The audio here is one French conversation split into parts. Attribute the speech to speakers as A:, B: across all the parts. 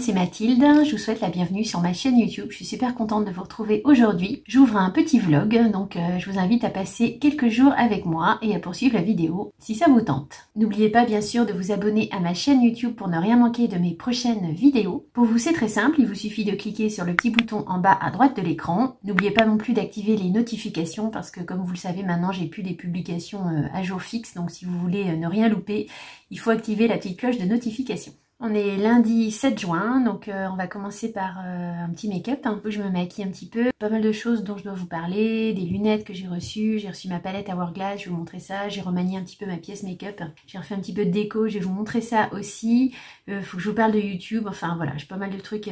A: c'est Mathilde, je vous souhaite la bienvenue sur ma chaîne YouTube. Je suis super contente de vous retrouver aujourd'hui. J'ouvre un petit vlog, donc je vous invite à passer quelques jours avec moi et à poursuivre la vidéo si ça vous tente. N'oubliez pas bien sûr de vous abonner à ma chaîne YouTube pour ne rien manquer de mes prochaines vidéos. Pour vous c'est très simple, il vous suffit de cliquer sur le petit bouton en bas à droite de l'écran. N'oubliez pas non plus d'activer les notifications parce que comme vous le savez maintenant j'ai plus des publications à jour fixe, donc si vous voulez ne rien louper, il faut activer la petite cloche de notification. On est lundi 7 juin, donc on va commencer par un petit make-up. Je me maquille un petit peu. Pas mal de choses dont je dois vous parler, des lunettes que j'ai reçues. J'ai reçu ma palette Hourglass, je vais vous montrer ça. J'ai remanié un petit peu ma pièce make-up. J'ai refait un petit peu de déco, je vais vous montrer ça aussi. Faut que je vous parle de YouTube. Enfin voilà, j'ai pas mal de trucs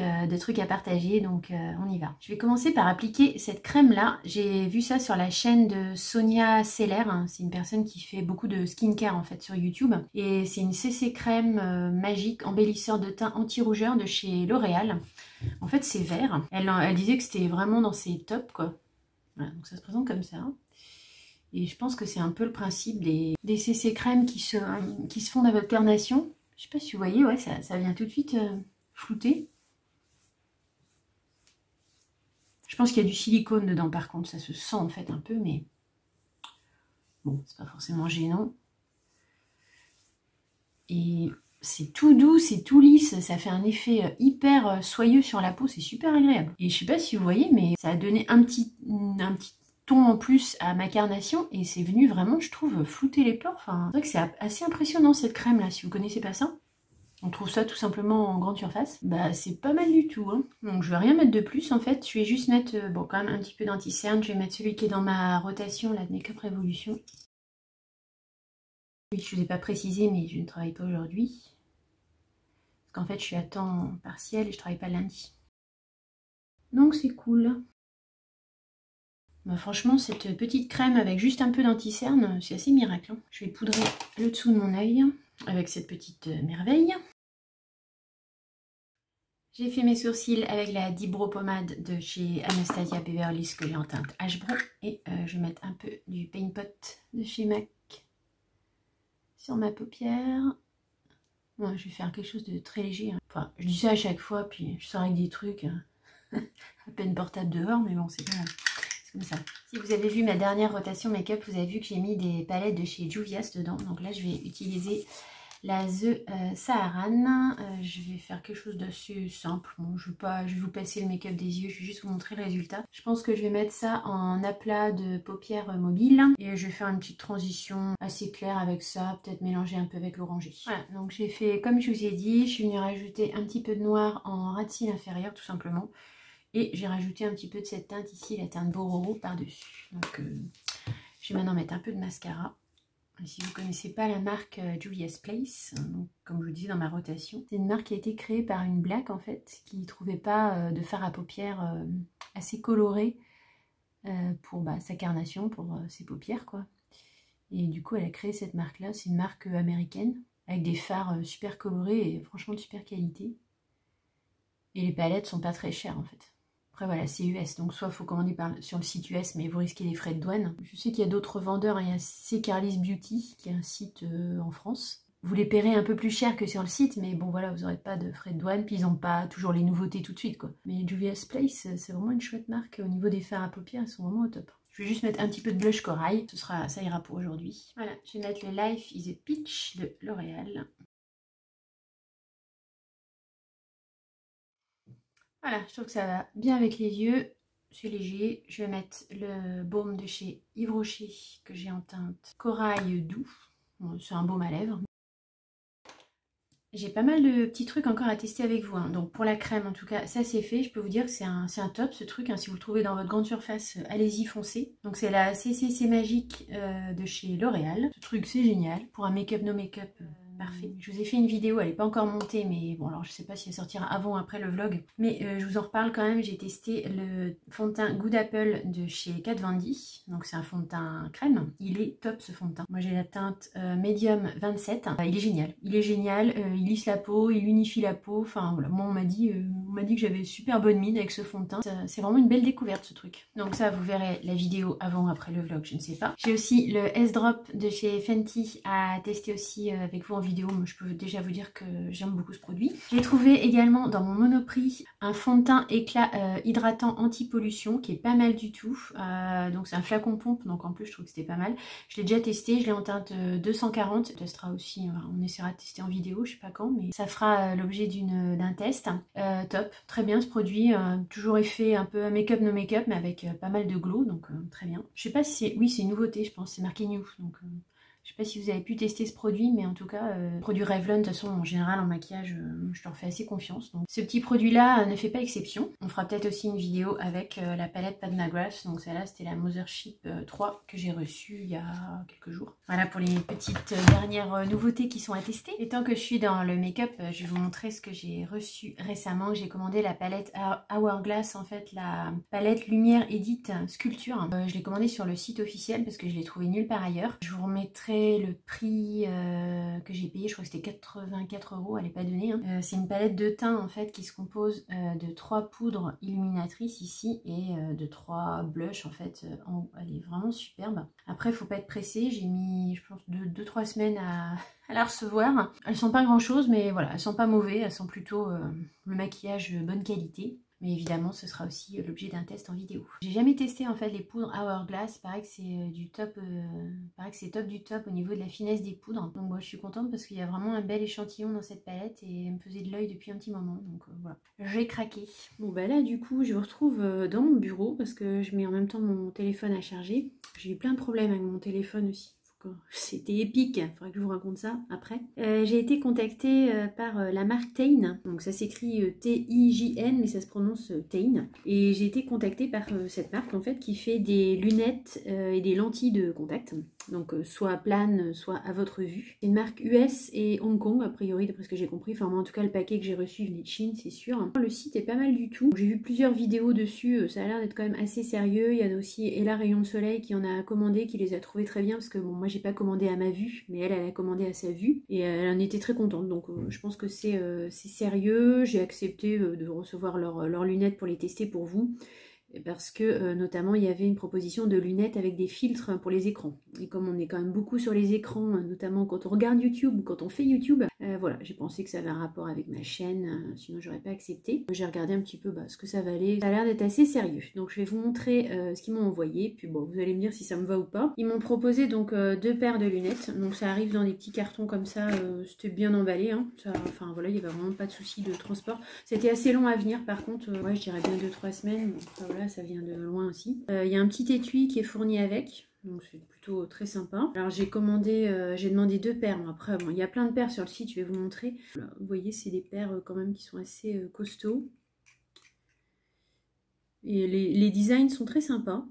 A: à partager, donc on y va. Je vais commencer par appliquer cette crème-là. J'ai vu ça sur la chaîne de Sonia Seller. C'est une personne qui fait beaucoup de skincare en fait sur YouTube. Et c'est une CC crème magique embellisseur de teint anti-rougeur de chez L'Oréal. En fait c'est vert. Elle disait que c'était vraiment dans ses tops quoi. Voilà, donc ça se présente comme ça. Et je pense que c'est un peu le principe des CC crèmes qui se font dans votre carnation. Je sais pas si vous voyez, ouais, ça vient tout de suite flouter. Je pense qu'il y a du silicone dedans par contre, ça se sent en fait un peu, mais bon, c'est pas forcément gênant. Et c'est tout doux, c'est tout lisse, ça fait un effet hyper soyeux sur la peau, c'est super agréable. Et je sais pas si vous voyez, mais ça a donné un petit ton en plus à ma carnation et c'est venu vraiment, je trouve, flouter les pores. Enfin, c'est vrai que c'est assez impressionnant cette crème là, si vous connaissez pas ça. On trouve ça tout simplement en grande surface. Bah c'est pas mal du tout, hein. Donc je vais rien mettre de plus en fait, je vais juste mettre, bon quand même un petit peu d'anti-cerne, je vais mettre celui qui est dans ma rotation, la Make-up Revolution. Oui, je ne vous ai pas précisé, mais je ne travaille pas aujourd'hui. Parce qu'en fait, je suis à temps partiel et je travaille pas lundi. Donc c'est cool. Bah, franchement, cette petite crème avec juste un peu d'anti-cerne, c'est assez miracle, hein. Je vais poudrer le dessous de mon œil avec cette petite merveille. J'ai fait mes sourcils avec la Dibro pommade de chez Anastasia Beverly Hills que j'ai en teinte Ash Brown. Et je vais mettre un peu du Paint Pot de chez MAC sur ma paupière. Ouais, je vais faire quelque chose de très léger. Enfin, je dis ça à chaque fois, puis je sors avec des trucs à peine portables dehors, mais bon, c'est pas grave. C'est comme ça. Si vous avez vu ma dernière rotation make-up, vous avez vu que j'ai mis des palettes de chez Juvia's dedans. Donc là, je vais utiliser la The Saharan. Je vais faire quelque chose d'assez simple. Bon, je vais vous passer le make-up des yeux, je vais juste vous montrer le résultat. Je pense que je vais mettre ça en aplat de paupières mobile. Et je vais faire une petite transition assez claire avec ça, peut-être mélanger un peu avec l'orangé. Voilà, donc j'ai fait comme je vous ai dit, je suis venue rajouter un petit peu de noir en ras de cils inférieur tout simplement. Et j'ai rajouté un petit peu de cette teinte ici, la teinte Bororo par-dessus. Donc je vais maintenant mettre un peu de mascara. Si vous ne connaissez pas la marque Juvia's Place, donc, comme je vous disais dans ma rotation, c'est une marque qui a été créée par une black en fait, qui ne trouvait pas de fard à paupières assez coloré pour sa carnation, pour ses paupières quoi. Et du coup elle a créé cette marque là, c'est une marque américaine, avec des fards super colorés et franchement de super qualité. Et les palettes sont pas très chères en fait. Après voilà, c'est US, donc soit il faut commander sur le site US, mais vous risquez les frais de douane. Je sais qu'il y a d'autres vendeurs, il y a C'est Carly's Beauty, qui est un site en France. Vous les paierez un peu plus cher que sur le site, mais bon voilà, vous n'aurez pas de frais de douane, puis ils n'ont pas toujours les nouveautés tout de suite quoi. Mais Juvia's Place, c'est vraiment une chouette marque, au niveau des fards à paupières, ils sont vraiment au top. Je vais juste mettre un petit peu de blush corail, ça ira pour aujourd'hui. Voilà, je vais mettre le Life is a Peach de L'Oréal. Voilà, je trouve que ça va bien avec les yeux, c'est léger. Je vais mettre le baume de chez Yves Rocher que j'ai en teinte corail doux. Bon, c'est un baume à lèvres. J'ai pas mal de petits trucs encore à tester avec vous, hein. Donc pour la crème en tout cas, ça c'est fait. Je peux vous dire que c'est un top ce truc, hein. Si vous le trouvez dans votre grande surface, allez-y foncez. Donc c'est la CCC Magique de chez L'Oréal. Ce truc c'est génial pour un make-up no make-up. Parfait. Je vous ai fait une vidéo, elle n'est pas encore montée, mais bon alors je sais pas si elle sortira avant ou après le vlog. Mais je vous en reparle quand même, j'ai testé le fond de teint Good Apple de chez Kat Von D. Donc c'est un fond de teint crème, il est top ce fond de teint. Moi j'ai la teinte Medium 27, il est génial. Il est génial, il lisse la peau, il unifie la peau, enfin voilà, moi on m'a dit que j'avais super bonne mine avec ce fond de teint. C'est vraiment une belle découverte ce truc. Donc ça vous verrez la vidéo avant ou après le vlog, je ne sais pas. J'ai aussi le S-Drop de chez Fenty à tester aussi avec vous en vidéo, mais je peux déjà vous dire que j'aime beaucoup ce produit. J'ai trouvé également dans mon Monoprix un fond de teint éclat hydratant anti-pollution qui est pas mal du tout. Donc c'est un flacon pompe, donc en plus je trouve que c'était pas mal. Je l'ai déjà testé, je l'ai en teinte 240. On testera aussi, on essaiera de tester en vidéo, je sais pas quand, mais ça fera l'objet d'un test. Top, très bien ce produit, toujours effet un peu make-up no make-up, mais avec pas mal de glow, donc très bien. Je sais pas si c'est, oui c'est une nouveauté, je pense, c'est marqué new, donc je sais pas si vous avez pu tester ce produit, mais en tout cas, produit Revlon, de toute façon, en général, en maquillage, je leur fais assez confiance. Donc, ce petit produit-là ne fait pas exception. On fera peut-être aussi une vidéo avec la palette Pat McGrath. Donc, celle-là, c'était la Mothership 3 que j'ai reçue il y a quelques jours. Voilà pour les petites dernières nouveautés qui sont à tester. Et tant que je suis dans le make-up, je vais vous montrer ce que j'ai reçu récemment. J'ai commandé la palette Hourglass, en fait, la palette Lumière Edit Sculpture. Je l'ai commandée sur le site officiel parce que je l'ai trouvée nulle part ailleurs. Je vous remettrai le prix que j'ai payé, je crois que c'était 84 €, elle n'est pas donnée. Hein. C'est une palette de teint en fait qui se compose de 3 poudres illuminatrices ici et de 3 blushs en fait. Elle est vraiment superbe. Après, il ne faut pas être pressé, j'ai mis je pense 2-3 semaines à la recevoir. Elles sont pas grand chose, mais voilà, elles sont pas mauvaises, elles sont plutôt le maquillage bonne qualité. Mais évidemment, ce sera aussi l'objet d'un test en vidéo. J'ai jamais testé en fait les poudres Hourglass. Pareil que c'est du top, pareil que c'est top du top au niveau de la finesse des poudres. Donc moi, je suis contente parce qu'il y a vraiment un bel échantillon dans cette palette et elle me faisait de l'œil depuis un petit moment. Donc voilà, j'ai craqué. Bon bah là du coup, je me retrouve dans mon bureau parce que je mets en même temps mon téléphone à charger. J'ai eu plein de problèmes avec mon téléphone aussi. C'était épique, il faudrait que je vous raconte ça après. J'ai été contactée par la marque Tein, donc ça s'écrit T-I-J-N mais ça se prononce Tein. Et j'ai été contactée par cette marque en fait qui fait des lunettes et des lentilles de contact, donc soit planes, soit à votre vue. C'est une marque US et Hong Kong a priori d'après ce que j'ai compris, enfin moi en tout cas le paquet que j'ai reçu venait de Chine c'est sûr. Le site est pas mal du tout, j'ai vu plusieurs vidéos dessus, ça a l'air d'être quand même assez sérieux. Il y a aussi Ella Rayon de Soleil qui en a commandé, qui les a trouvés très bien parce que bon moi j'ai pas commandé à ma vue, mais elle a commandé à sa vue et elle en était très contente. Donc je pense que c'est sérieux. J'ai accepté de recevoir leurs lunettes pour les tester pour vous. Parce que notamment il y avait une proposition de lunettes avec des filtres pour les écrans. Et comme on est quand même beaucoup sur les écrans, notamment quand on regarde YouTube ou quand on fait YouTube, voilà, j'ai pensé que ça avait un rapport avec ma chaîne, sinon j'aurais pas accepté. J'ai regardé un petit peu ce que ça valait. Ça a l'air d'être assez sérieux. Donc je vais vous montrer ce qu'ils m'ont envoyé, puis bon, vous allez me dire si ça me va ou pas. Ils m'ont proposé donc 2 paires de lunettes. Donc ça arrive dans des petits cartons comme ça, c'était bien emballé. Hein. Enfin voilà, il n'y avait vraiment pas de souci de transport. C'était assez long à venir par contre, ouais, je dirais bien 2-3 semaines. Donc, voilà, ça vient de loin aussi. Il y a un petit étui qui est fourni avec. Donc c'est plutôt très sympa. Alors j'ai commandé, j'ai demandé 2 paires. Bon, après, bon, il y a plein de paires sur le site, je vais vous montrer. Voilà, vous voyez, c'est des paires quand même qui sont assez costauds. Et les designs sont très sympas.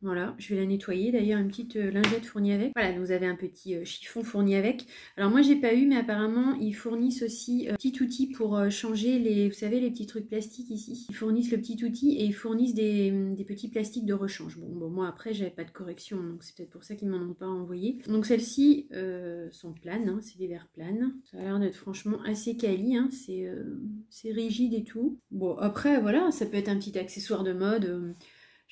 A: Voilà, je vais la nettoyer. D'ailleurs, une petite lingette fournie avec. Voilà, donc vous avez un petit chiffon fourni avec. Alors moi, j'ai pas eu, mais apparemment, ils fournissent aussi petit outil pour changer les, vous savez, les petits trucs plastiques ici. Ils fournissent le petit outil et ils fournissent des petits plastiques de rechange. Bon, moi après, j'avais pas de correction, donc c'est peut-être pour ça qu'ils m'en ont pas envoyé. Donc celles-ci sont planes, hein, c'est des verres planes. Ça a l'air d'être franchement assez quali, hein, c'est rigide et tout. Bon, après, voilà, ça peut être un petit accessoire de mode.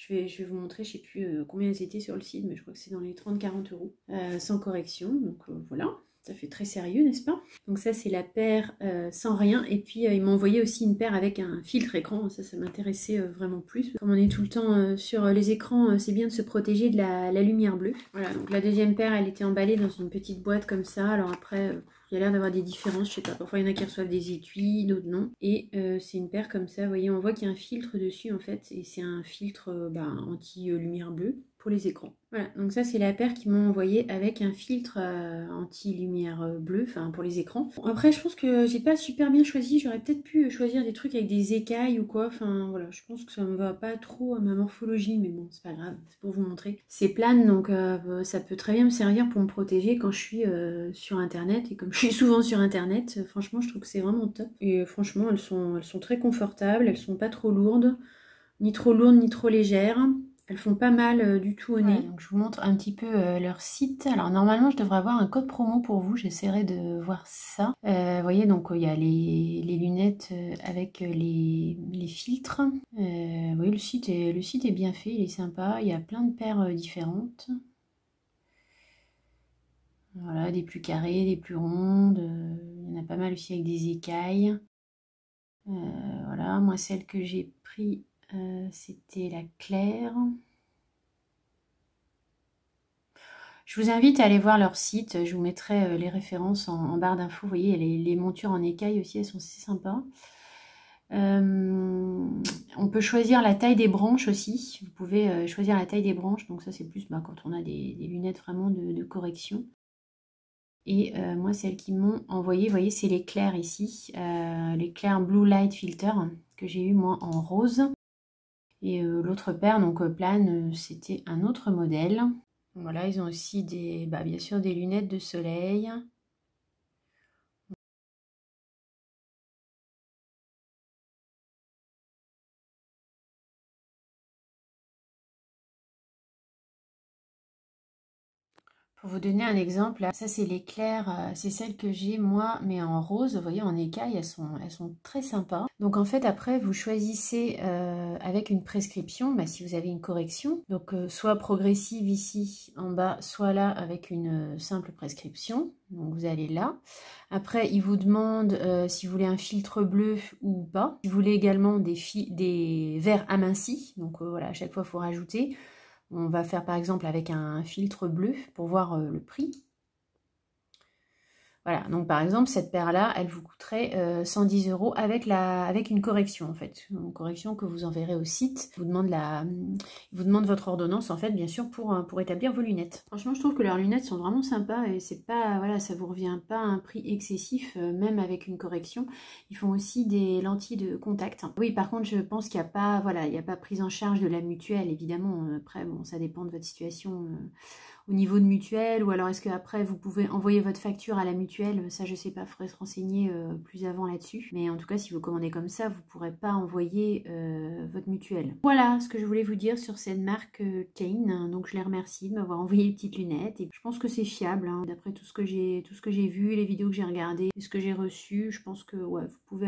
A: Je vais vous montrer, je ne sais plus combien elles étaient sur le site, mais je crois que c'est dans les 30-40 €, sans correction. Donc voilà, ça fait très sérieux, n'est-ce pas? Donc ça, c'est la paire sans rien. Et puis, ils m'ont envoyé aussi une paire avec un filtre écran. Ça m'intéressait vraiment plus. Comme on est tout le temps sur les écrans, c'est bien de se protéger de la lumière bleue. Voilà, donc la deuxième paire, elle était emballée dans une petite boîte comme ça. Alors après... il y a l'air d'avoir des différences, je sais pas, parfois il y en a qui reçoivent des étuis, d'autres non. Et c'est une paire comme ça, vous voyez, on voit qu'il y a un filtre dessus en fait, et c'est un filtre anti-lumière bleue pour les écrans. Voilà, donc ça c'est la paire qu'ils m'ont envoyée avec un filtre anti-lumière bleue, enfin pour les écrans. Bon, après je pense que j'ai pas super bien choisi, j'aurais peut-être pu choisir des trucs avec des écailles ou quoi, enfin voilà, je pense que ça me va pas trop à ma morphologie, mais bon c'est pas grave, c'est pour vous montrer. C'est plane, donc ça peut très bien me servir pour me protéger quand je suis sur internet, et comme je suis souvent sur internet, franchement je trouve que c'est vraiment top. Et franchement elles sont très confortables, elles sont pas trop lourdes, ni trop légères. Elles font pas mal du tout au nez. Ouais, donc je vous montre un petit peu leur site. Alors normalement je devrais avoir un code promo pour vous, j'essaierai de voir ça. Vous voyez, donc il y a les lunettes avec les filtres. Oui, le site est bien fait, il est sympa. Il y a plein de paires différentes. Voilà, des plus carrées, des plus rondes. Il y en a pas mal aussi avec des écailles. Voilà, moi celle que j'ai pris, c'était la claire. Je vous invite à aller voir leur site, je vous mettrai les références en barre d'infos. Vous voyez, les montures en écailles aussi, elles sont assez sympas. On peut choisir la taille des branches aussi. Vous pouvez choisir la taille des branches, donc ça c'est plus quand on a des lunettes vraiment de correction. Et moi, celles qui m'ont envoyé, vous voyez, c'est les clairs ici, les clairs Blue Light Filter que j'ai eu moi en rose. Et l'autre paire, donc plane, c'était un autre modèle. Voilà, ils ont aussi des, bien sûr, des lunettes de soleil. Pour vous donner un exemple, là, ça c'est l'éclair, c'est celle que j'ai moi, mais en rose, vous voyez, en écaille, elles sont très sympas. Donc en fait, après, vous choisissez avec une prescription, si vous avez une correction, donc soit progressive ici en bas, soit là avec une simple prescription. Donc vous allez là. Après, il vous demande si vous voulez un filtre bleu ou pas. Si vous voulez également des verres amincis, donc voilà, à chaque fois, il faut rajouter. On va faire par exemple avec un filtre bleu pour voir le prix. Voilà, donc par exemple, cette paire-là, elle vous coûterait 110 € avec une correction en fait. Une correction que vous enverrez au site. Il vous demande votre ordonnance en fait, bien sûr, pour établir vos lunettes. Franchement, je trouve que leurs lunettes sont vraiment sympas et c'est pas, voilà, ça vous revient pas à un prix excessif, même avec une correction. Ils font aussi des lentilles de contact. Oui, par contre, je pense qu'il n'y a pas, voilà, il n'y a pas prise en charge de la mutuelle, évidemment. Après, bon, ça dépend de votre situation. Au niveau de mutuelle, ou alors est-ce qu'après vous pouvez envoyer votre facture à la mutuelle, ça je sais pas, il faudrait se renseigner plus avant là-dessus. Mais en tout cas, si vous commandez comme ça, vous ne pourrez pas envoyer votre mutuelle. Voilà ce que je voulais vous dire sur cette marque Kane. Donc je les remercie de m'avoir envoyé les petites lunettes. Et je pense que c'est fiable, hein, d'après tout ce que j'ai vu, les vidéos que j'ai regardées, et ce que j'ai reçu. Je pense que ouais, vous pouvez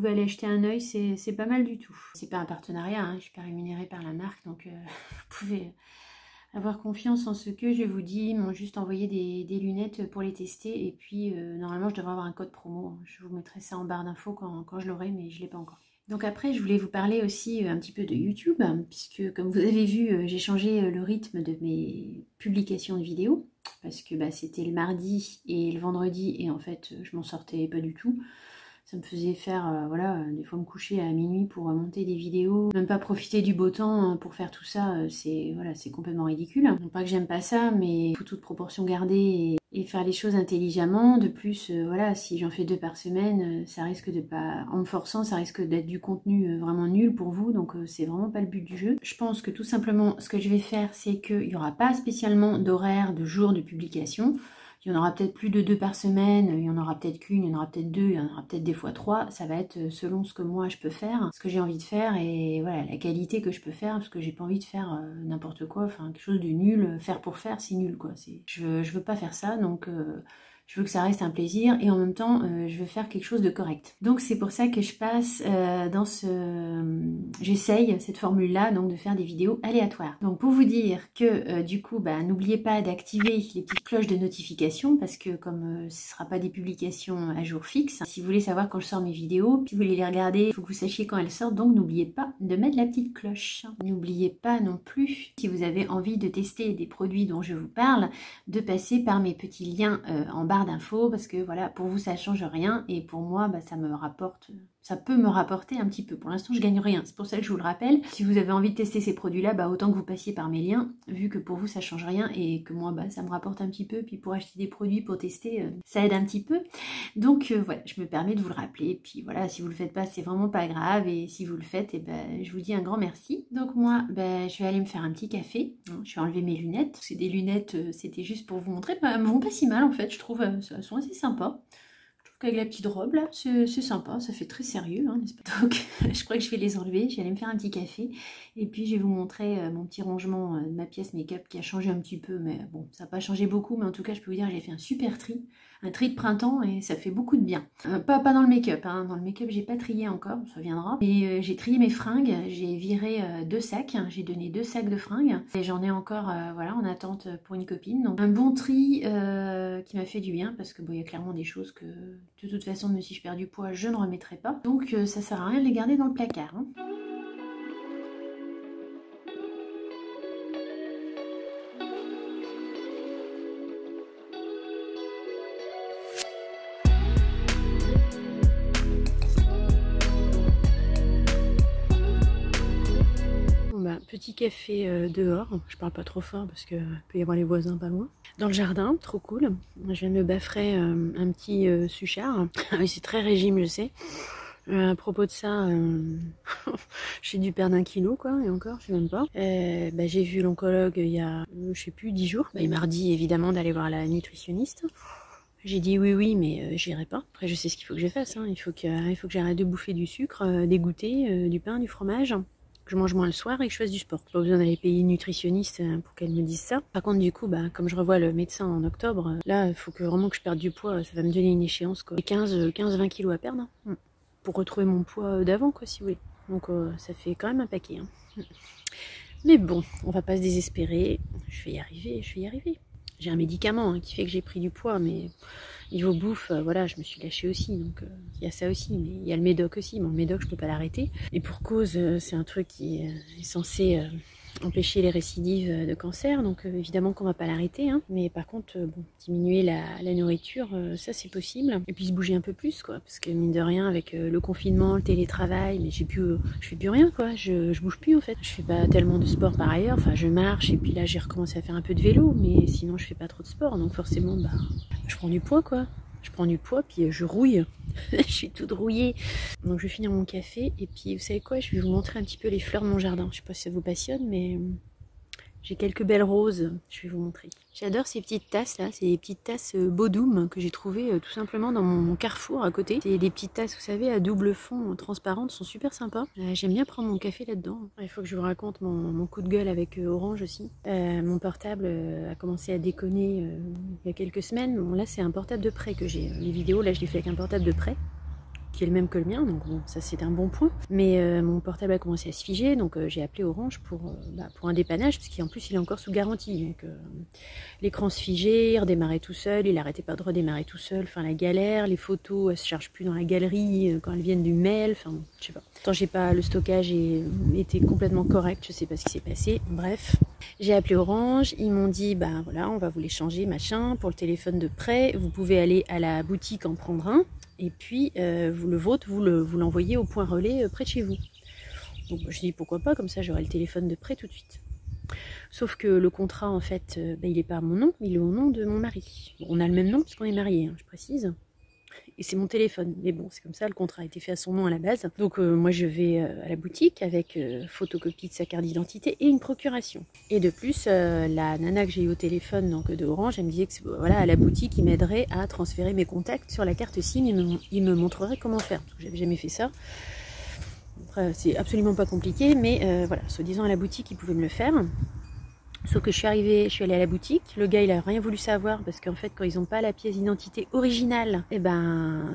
A: aller jeter un œil, c'est pas mal du tout. C'est pas un partenariat, hein, je suis pas rémunérée par la marque, donc vous pouvez avoir confiance en ce que je vous dis. Ils m'ont juste envoyé des lunettes pour les tester. Et puis, normalement, je devrais avoir un code promo. Je vous mettrai ça en barre d'infos quand je l'aurai, mais je ne l'ai pas encore. Donc après, je voulais vous parler aussi un petit peu de YouTube, puisque comme vous avez vu, j'ai changé le rythme de mes publications de vidéos. Parce que c'était le mardi et le vendredi, et en fait, je m'en sortais pas du tout. Ça me faisait faire, voilà, des fois me coucher à minuit pour monter des vidéos, même pas profiter du beau temps pour faire tout ça, c'est voilà, c'est complètement ridicule. Non pas que j'aime pas ça, mais il faut toute proportion garder et faire les choses intelligemment. De plus, voilà, si j'en fais 2 par semaine, ça risque de pas, en me forçant, ça risque d'être du contenu vraiment nul pour vous, donc c'est vraiment pas le but du jeu. Je pense que tout simplement, ce que je vais faire, c'est qu'il n'y aura pas spécialement d'horaire, de jour de publication. Il y en aura peut-être plus de 2 par semaine, il y en aura peut-être qu'une, il y en aura peut-être 2, il y en aura peut-être des fois 3. Ça va être selon ce que moi je peux faire, ce que j'ai envie de faire et voilà, la qualité que je peux faire, parce que j'ai pas envie de faire n'importe quoi, enfin quelque chose de nul, faire pour faire, c'est nul quoi. Je veux pas faire ça, donc je veux que ça reste un plaisir et en même temps je veux faire quelque chose de correct. Donc c'est pour ça que je passe dans j'essaye cette formule là, donc de faire des vidéos aléatoires. Donc pour vous dire que du coup n'oubliez pas d'activer les petites cloches de notification, parce que comme ce ne sera pas des publications à jour fixe, si vous voulez savoir quand je sors mes vidéos, si vous voulez les regarder, il faut que vous sachiez quand elles sortent, donc n'oubliez pas de mettre la petite cloche. N'oubliez pas non plus, si vous avez envie de tester des produits dont je vous parle, de passer par mes petits liens en barre d'infos, parce que voilà, pour vous ça change rien et pour moi ça me rapporte, ça peut me rapporter un petit peu. Pour l'instant je gagne rien, c'est pour ça que je vous le rappelle. Si vous avez envie de tester ces produits là, autant que vous passiez par mes liens, vu que pour vous ça change rien et que moi ça me rapporte un petit peu, puis pour acheter des produits pour tester, ça aide un petit peu. Donc voilà, je me permets de vous le rappeler. Puis voilà, si vous le faites pas, c'est vraiment pas grave, et si vous le faites, je vous dis un grand merci. Donc moi je vais aller me faire un petit café, je vais enlever mes lunettes. C'est des lunettes, c'était juste pour vous montrer, elles me vont pas si mal en fait, je trouve, elles sont assez sympas. Avec la petite robe là, c'est sympa, ça fait très sérieux, hein, n'est-ce pas? Donc je crois que je vais les enlever, je vais aller me faire un petit café et puis je vais vous montrer mon petit rangement de ma pièce make-up qui a changé un petit peu, mais bon, ça n'a pas changé beaucoup, mais en tout cas je peux vous dire que j'ai fait un super tri, un tri de printemps, et ça fait beaucoup de bien. Pas dans le make-up, hein. Dans le make-up j'ai pas trié encore, ça viendra, mais j'ai trié mes fringues, j'ai viré 2 sacs, j'ai donné 2 sacs de fringues et j'en ai encore voilà, en attente pour une copine. Donc un bon tri qui m'a fait du bien parce que bon, il y a clairement des choses que de toute façon, même si je perds du poids, je ne remettrai pas. Donc ça sert à rien de les garder dans le placard. Hein. Petit café dehors, je parle pas trop fort parce que peut y avoir les voisins pas loin. Dans le jardin, trop cool. Je viens de me baffrer un petit suchard. Oui, c'est très régime, je sais. À propos de ça, j'ai dû perdre 1 kilo quoi, et encore, je sais même pas. J'ai vu l'oncologue il y a, je sais plus, 10 jours. Il m'a dit évidemment d'aller voir la nutritionniste. J'ai dit oui, mais j'irai pas. Après, je sais ce qu'il faut que je fasse. Hein. Il faut que j'arrête de bouffer du sucre, des goûters, du pain, du fromage. Que je mange moins le soir et que je fasse du sport. Pas besoin d'aller payer une nutritionniste pour qu'elle me dise ça. Par contre, du coup, comme je revois le médecin en octobre, là, il faut vraiment que je perde du poids. Ça va me donner une échéance, quoi. 15-20 kilos à perdre. Hein. Pour retrouver mon poids d'avant, quoi, si vous voulez. Donc, ça fait quand même un paquet. Hein. Mais bon, on va pas se désespérer. Je vais y arriver. J'ai un médicament qui fait que j'ai pris du poids, mais niveau bouffe, voilà, je me suis lâchée aussi, donc il y a ça aussi, mais il y a le médoc aussi. Mon médoc, je peux pas l'arrêter. Et pour cause, c'est un truc qui est censé empêcher les récidives de cancer, donc évidemment qu'on va pas l'arrêter, hein. Mais par contre, diminuer la nourriture, ça c'est possible. Et puis se bouger un peu plus, quoi, parce que mine de rien, avec le confinement, le télétravail, mais je fais plus rien, quoi. Je bouge plus en fait. Je fais pas tellement de sport par ailleurs. Enfin, je marche et puis là j'ai recommencé à faire un peu de vélo, mais sinon je fais pas trop de sport, donc forcément, je prends du poids, quoi. Je prends du poids, puis je rouille. Je suis toute rouillée. Donc je vais finir mon café. Et puis vous savez quoi, je vais vous montrer un petit peu les fleurs de mon jardin. Je sais pas si ça vous passionne, mais j'ai quelques belles roses. Je vais vous montrer. J'adore ces petites tasses là. C'est des petites tasses Bodum que j'ai trouvées tout simplement dans mon carrefour à côté. C'est des petites tasses, vous savez, à double fond, transparentes. Sont super sympas. J'aime bien prendre mon café là-dedans. Il faut que je vous raconte mon coup de gueule avec Orange aussi. Mon portable a commencé à déconner il y a quelques semaines. Bon, là, c'est un portable de prêt que j'ai. Les vidéos, là, je les fais avec un portable de prêt, qui est le même que le mien, donc bon, ça c'est un bon point. Mais mon portable a commencé à se figer, donc j'ai appelé Orange pour un dépannage, parce qu'en plus il est encore sous garantie. Donc l'écran se figeait, il redémarrait tout seul, il arrêtait pas de redémarrer tout seul, enfin la galère, les photos elles se chargent plus dans la galerie quand elles viennent du mail, enfin je sais pas. Tant j'ai pas, le stockage était complètement correct, je sais pas ce qui s'est passé, bref. J'ai appelé Orange, ils m'ont dit voilà, on va vous les changer, machin, pour le téléphone de prêt, vous pouvez aller à la boutique en prendre un. Et puis, le vôtre, vous l'envoyez au point relais près de chez vous. Donc, je dis pourquoi pas, comme ça j'aurai le téléphone de prêt tout de suite. Sauf que le contrat, en fait, il n'est pas à mon nom, il est au nom de mon mari. Bon, on a le même nom parce qu'on est mariés, hein, je précise. Et c'est mon téléphone. Mais bon, c'est comme ça, le contrat a été fait à son nom à la base. Donc moi je vais à la boutique avec photocopie de sa carte d'identité et une procuration. Et de plus, la nana que j'ai eu au téléphone, donc de Orange, elle me disait que voilà, à la boutique, il m'aiderait à transférer mes contacts sur la carte SIM. Il me montrerait comment faire. Parce que j'avais jamais fait ça. Après, c'est absolument pas compliqué, mais voilà, soi-disant à la boutique, il pouvait me le faire. Sauf que je suis allée à la boutique, le gars il a rien voulu savoir parce qu'en fait quand ils n'ont pas la pièce d'identité originale,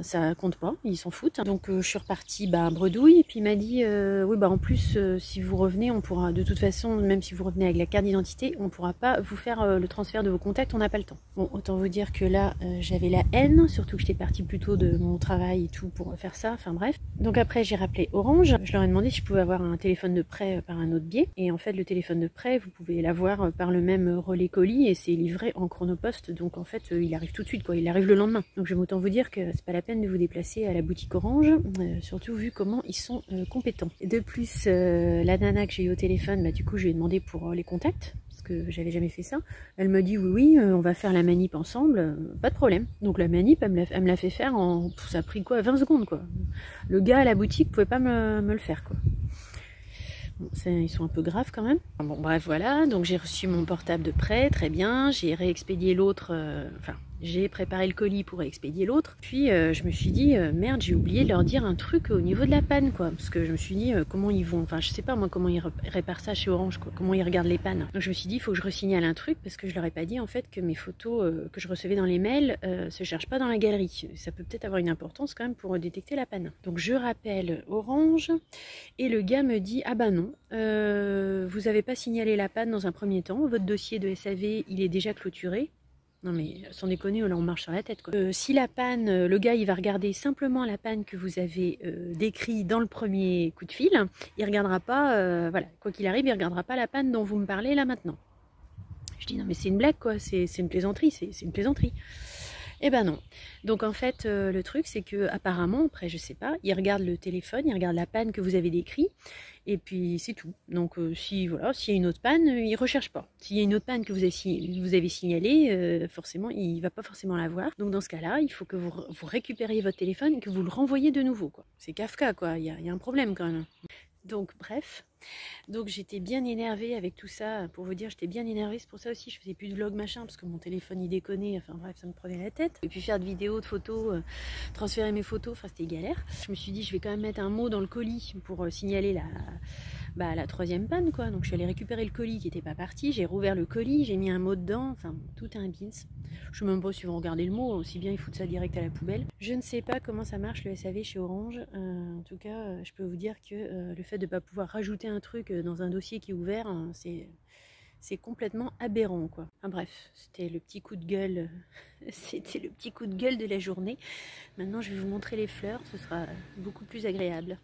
A: ça compte pas, ils s'en foutent. Donc je suis repartie bredouille et puis il m'a dit oui en plus si vous revenez on pourra, de toute façon même si vous revenez avec la carte d'identité on pourra pas vous faire le transfert de vos contacts, on n'a pas le temps. Bon autant vous dire que là j'avais la haine, surtout que j'étais partie plutôt de mon travail et tout pour faire ça, enfin bref. Donc après j'ai rappelé Orange, je leur ai demandé si je pouvais avoir un téléphone de prêt par un autre biais et en fait le téléphone de prêt vous pouvez l'avoir par le même relais colis et c'est livré en chronopost, donc en fait il arrive tout de suite, quoi, il arrive le lendemain. Donc je vais autant vous dire que c'est pas la peine de vous déplacer à la boutique Orange, surtout vu comment ils sont compétents. Et de plus la nana que j'ai eu au téléphone, du coup je lui ai demandé pour les contacts parce que j'avais jamais fait ça. Elle me dit oui on va faire la manip ensemble, pas de problème. Donc la manip elle me l'a fait faire en, ça a pris quoi, 20 secondes quoi. Le gars à la boutique pouvait pas me le faire quoi. Bon, ils sont un peu graves quand même. Bon bref voilà, donc j'ai reçu mon portable de prêt, très bien, j'ai réexpédié l'autre, j'ai préparé le colis pour expédier l'autre. Puis je me suis dit merde, j'ai oublié de leur dire un truc au niveau de la panne quoi, parce que je me suis dit comment ils vont, enfin je sais pas moi comment ils réparent ça chez Orange quoi, comment ils regardent les pannes. Donc je me suis dit il faut que je resignale un truc parce que je leur ai pas dit en fait que mes photos que je recevais dans les mails se cherchent pas dans la galerie. Ça peut peut-être avoir une importance quand même pour détecter la panne. Donc je rappelle Orange et le gars me dit ah non, vous avez pas signalé la panne dans un premier temps, votre dossier de SAV il est déjà clôturé. Non mais sans déconner, là on marche sur la tête quoi. Si la panne, le gars il va regarder simplement la panne que vous avez décrit dans le premier coup de fil, il regardera pas, voilà, quoi qu'il arrive, il regardera pas la panne dont vous me parlez là maintenant. Je dis non mais c'est une blague quoi, c'est une plaisanterie, c'est une plaisanterie. Eh ben non. Donc en fait, le truc c'est que apparemment, après je sais pas, il regarde le téléphone, il regarde la panne que vous avez décrit, et puis c'est tout. Donc si voilà, s'il y a une autre panne, il recherche pas. S'il y a une autre panne que vous avez signalée, forcément, il va pas forcément la voir. Donc dans ce cas-là, il faut que vous récupériez votre téléphone et que vous le renvoyez de nouveau quoi. C'est Kafka quoi, il y a un problème quand même. Donc bref, donc j'étais bien énervée avec tout ça, pour vous dire j'étais bien énervée, c'est pour ça aussi je faisais plus de vlog machin, parce que mon téléphone il déconnait, enfin bref ça me prenait la tête. Et puis faire de vidéos, de photos, transférer mes photos, enfin c'était galère. Je me suis dit je vais quand même mettre un mot dans le colis pour signaler la troisième panne quoi. Donc je suis allée récupérer le colis qui n'était pas parti, j'ai rouvert le colis, j'ai mis un mot dedans, enfin tout est un bins. Je sais même pas si vous regardez le mot, aussi bien ils foutent ça direct à la poubelle. Je ne sais pas comment ça marche le SAV chez Orange, en tout cas je peux vous dire que le fait de ne pas pouvoir rajouter un truc dans un dossier qui est ouvert, c'est complètement aberrant quoi. Enfin bref, c'était le petit coup de gueule, c'était le petit coup de gueule de la journée. Maintenant je vais vous montrer les fleurs, ce sera beaucoup plus agréable.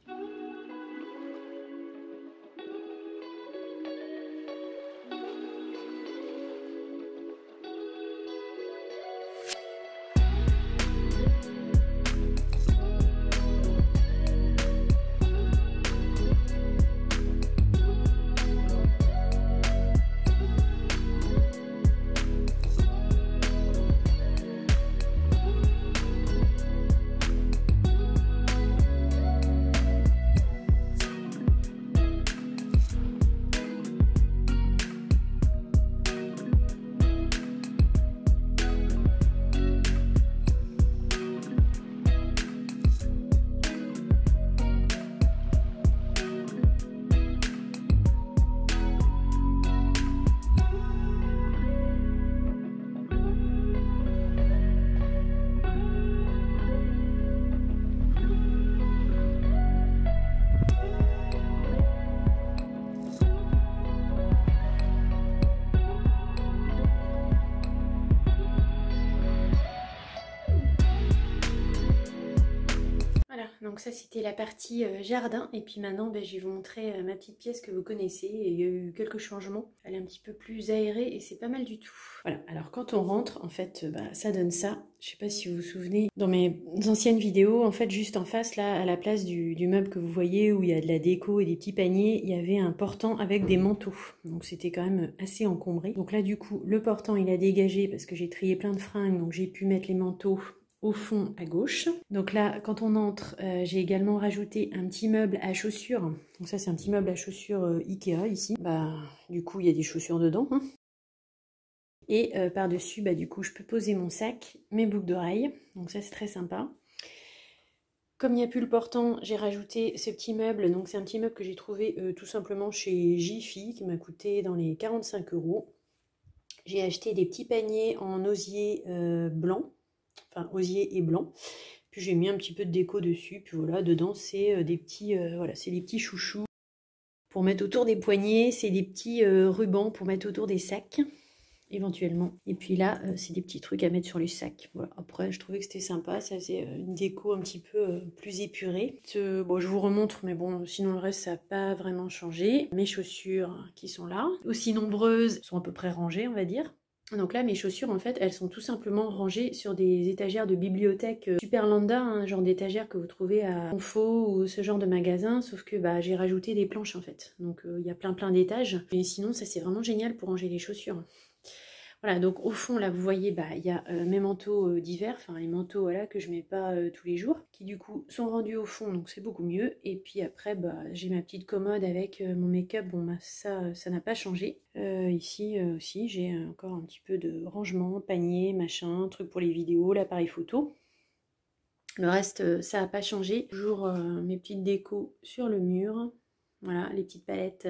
A: Donc ça c'était la partie jardin, et puis maintenant je vais vous montrer ma petite pièce que vous connaissez, et il y a eu quelques changements, elle est un petit peu plus aérée et c'est pas mal du tout. Voilà, alors quand on rentre en fait ça donne ça, je sais pas si vous vous souvenez, dans mes anciennes vidéos en fait juste en face là, à la place du meuble que vous voyez où il y a de la déco et des petits paniers, il y avait un portant avec des manteaux, donc c'était quand même assez encombré. Donc là du coup le portant il a dégagé parce que j'ai trié plein de fringues, donc j'ai pu mettre les manteaux au fond à gauche. Donc là, quand on entre, j'ai également rajouté un petit meuble à chaussures. Donc ça, c'est un petit meuble à chaussures Ikea ici. Du coup, il y a des chaussures dedans. Hein. Et par-dessus, du coup, je peux poser mon sac, mes boucles d'oreilles. Donc ça, c'est très sympa. Comme il n'y a plus le portant, j'ai rajouté ce petit meuble. Donc c'est un petit meuble que j'ai trouvé tout simplement chez Jiffy, qui m'a coûté dans les 45 €. J'ai acheté des petits paniers en osier blanc. Enfin osier et blanc, puis j'ai mis un petit peu de déco dessus, puis voilà, dedans c'est des petits voilà, c'est des petits chouchous pour mettre autour des poignets, c'est des petits rubans pour mettre autour des sacs éventuellement, et puis là c'est des petits trucs à mettre sur les sacs. Voilà, après je trouvais que c'était sympa, ça faisait une déco un petit peu plus épurée. Bon, je vous remontre, mais bon, sinon le reste ça n'a pas vraiment changé. Mes chaussures qui sont là, aussi nombreuses, sont à peu près rangées on va dire. Donc là, mes chaussures, en fait, elles sont tout simplement rangées sur des étagères de bibliothèque super lambda, hein, genre d'étagères que vous trouvez à Confo ou ce genre de magasin, sauf que j'ai rajouté des planches, en fait. Donc il y a plein d'étages. Mais sinon, ça c'est vraiment génial pour ranger les chaussures. Voilà, donc au fond, là, vous voyez, il y a mes manteaux d'hiver, enfin les manteaux voilà, que je mets pas tous les jours, qui du coup sont rendus au fond, donc c'est beaucoup mieux. Et puis après, j'ai ma petite commode avec mon make-up, bon, ça n'a pas changé. Ici aussi, j'ai encore un petit peu de rangement, panier, machin, truc pour les vidéos, l'appareil photo. Le reste, ça n'a pas changé. Toujours mes petites décos sur le mur. Voilà, les petites palettes,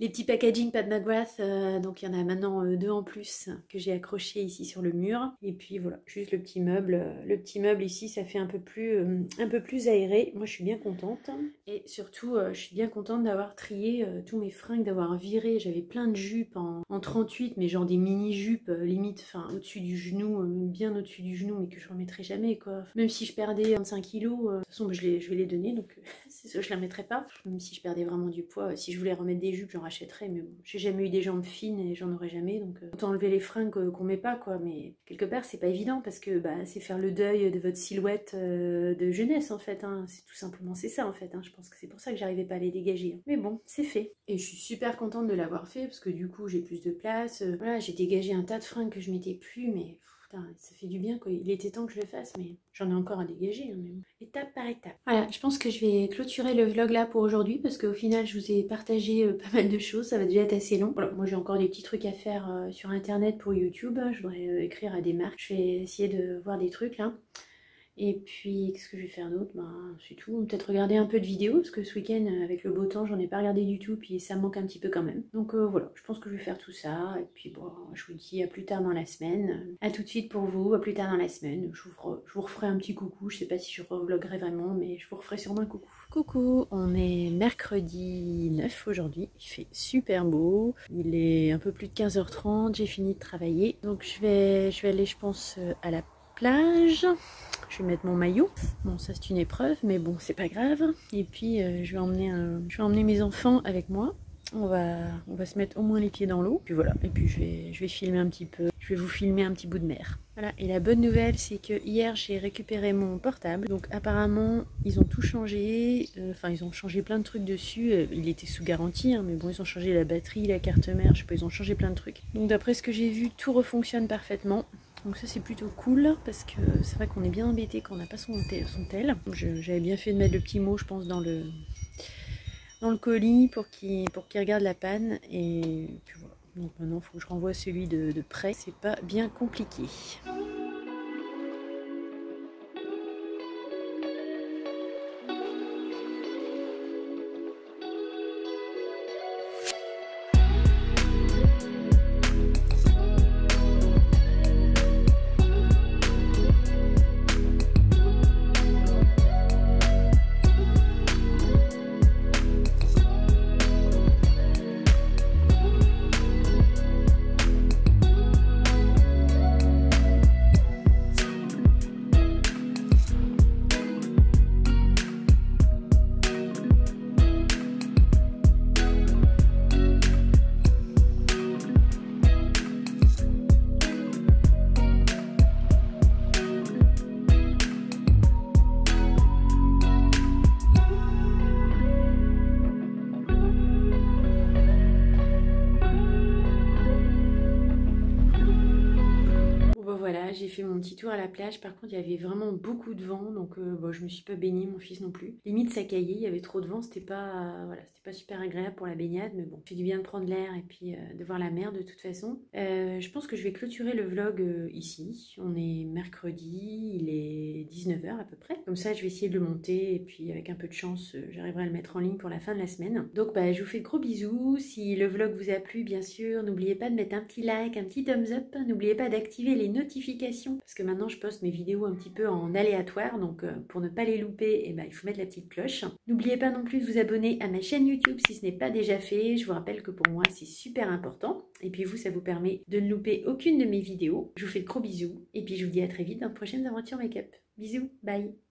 A: les petits packaging Pat McGrath. Donc il y en a maintenant 2 en plus que j'ai accroché ici sur le mur. Et puis voilà, juste le petit meuble. Le petit meuble ici, ça fait un peu plus aéré. Moi, je suis bien contente. Et surtout, je suis bien contente d'avoir trié tous mes fringues, d'avoir viré. J'avais plein de jupes en 38, mais genre des mini-jupes, limite, enfin, au-dessus du genou, bien au-dessus du genou, mais que je remettrai jamais, quoi. Même si je perdais 25 kilos, de toute façon, je vais les donner, donc c'est sûr, je la mettrai pas. Même si je perdais vraiment du poids, si je voulais remettre des jupes, j'en rachèterais, mais bon, j'ai jamais eu des jambes fines et j'en aurai jamais, donc autant enlever les fringues qu'on met pas, quoi. Mais quelque part, c'est pas évident parce que c'est faire le deuil de votre silhouette de jeunesse, en fait, hein. C'est tout simplement, c'est ça, en fait, hein. Je pense que c'est pour ça que j'arrivais pas à les dégager, hein. Mais bon, c'est fait. Et je suis super contente de l'avoir fait parce que du coup, j'ai plus de place. Voilà, j'ai dégagé un tas de fringues que je mettais plus, mais putain, ça fait du bien, quoi. Il était temps que je le fasse, mais j'en ai encore à dégager, hein, mais bon. Étape par étape. Voilà, je pense que je vais clôturer le vlog là pour aujourd'hui parce qu'au final, je vous ai partagé pas mal de choses. Ça va déjà être assez long. Voilà, moi j'ai encore des petits trucs à faire sur internet pour YouTube. Je voudrais écrire à des marques. Je vais essayer de voir des trucs là. Et puis, qu'est-ce que je vais faire d'autre? C'est tout. Peut-être regarder un peu de vidéos, parce que ce week-end, avec le beau temps, j'en ai pas regardé du tout, puis ça me manque un petit peu quand même. Donc voilà, je pense que je vais faire tout ça. Et puis bon, je vous dis à plus tard dans la semaine. À tout de suite pour vous, à plus tard dans la semaine. Je vous referai un petit coucou. Je sais pas si je revloguerai vraiment, mais je vous referai sûrement un coucou. Coucou, on est mercredi 9 aujourd'hui. Il fait super beau. Il est un peu plus de 15h30. J'ai fini de travailler. Donc je vais aller, je pense, à la plage. Je vais mettre mon maillot. Bon, ça c'est une épreuve, mais bon, c'est pas grave. Et puis, je vais emmener mes enfants avec moi. On va se mettre au moins les pieds dans l'eau. Puis voilà. Et puis, je vais filmer un petit peu. Je vais vous filmer un petit bout de mer. Voilà. Et la bonne nouvelle, c'est que hier, j'ai récupéré mon portable. Donc, apparemment, ils ont tout changé. Enfin, ils ont changé plein de trucs dessus. Il était sous garantie, hein, mais bon, ils ont changé la batterie, la carte mère. Je sais pas, ils ont changé plein de trucs. Donc, d'après ce que j'ai vu, tout refonctionne parfaitement. Donc ça c'est plutôt cool parce que c'est vrai qu'on est bien embêté quand on n'a pas son tel. J'avais bien fait de mettre le petit mot je pense dans le colis pour qu'il regarde la panne et puis voilà. Donc maintenant il faut que je renvoie celui de près, c'est pas bien compliqué. J'ai fait mon petit tour à la plage. Par contre, il y avait vraiment beaucoup de vent, donc je me suis pas baignée, mon fils non plus. Limite, ça caillait, il y avait trop de vent, c'était pas super agréable pour la baignade, mais bon, ça fait du bien de prendre l'air et puis de voir la mer de toute façon. Je pense que je vais clôturer le vlog ici. On est mercredi, il est 19h à peu près. Comme ça, je vais essayer de le monter et puis avec un peu de chance, j'arriverai à le mettre en ligne pour la fin de la semaine. Donc, je vous fais de gros bisous. Si le vlog vous a plu, bien sûr, n'oubliez pas de mettre un petit like, un petit thumbs up. N'oubliez pas d'activer les notifications parce que maintenant je poste mes vidéos un petit peu en aléatoire, donc pour ne pas les louper, il faut mettre la petite cloche. N'oubliez pas non plus de vous abonner à ma chaîne YouTube si ce n'est pas déjà fait. Je vous rappelle que pour moi c'est super important et puis vous, ça vous permet de ne louper aucune de mes vidéos. Je vous fais de gros bisous et puis je vous dis à très vite dans de prochaines aventures make-up. Bisous, bye.